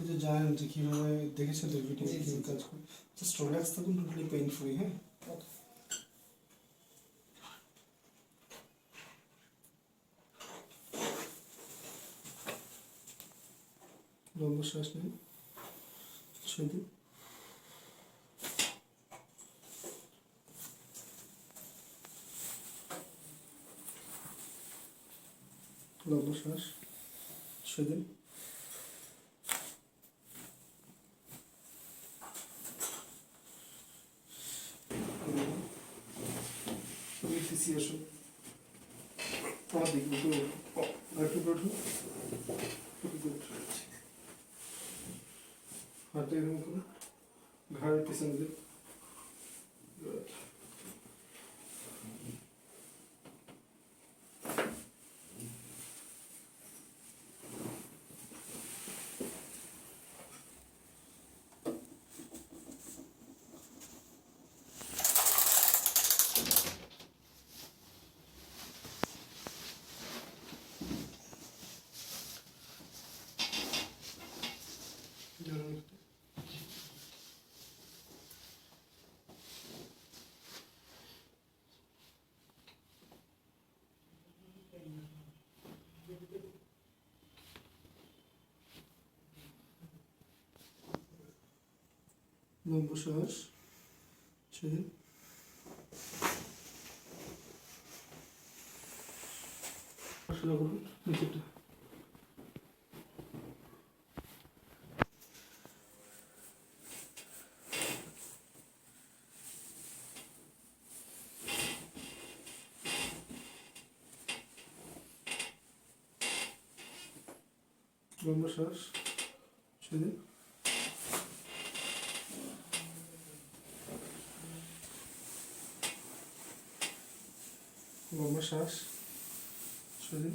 তো জানেন যে কীভাবে দেখেছেন তো ভিডিও কীভাবে কাজ করে, জাস্ট রিল্যাক্স থাকুন, টোটালি পেইন ফ্রি। হ্যাঁ, লম্বা শ্বাস নিন, ছেড়ে দিন। লম্বা শ্বাস, ছেড়ে দিন। আসুন আমার দিকে একটু একটু হাতে এরকম করুন, ঘাড়ের পিছনে দিন। লম্বা শ্বাস, ছেড়ে দিন। সোজা করুন নিচেরটা। লম্বা শ্বাস, ছেড়ে দিন। লম্বা শ্বাস, ছেড়ে দিন।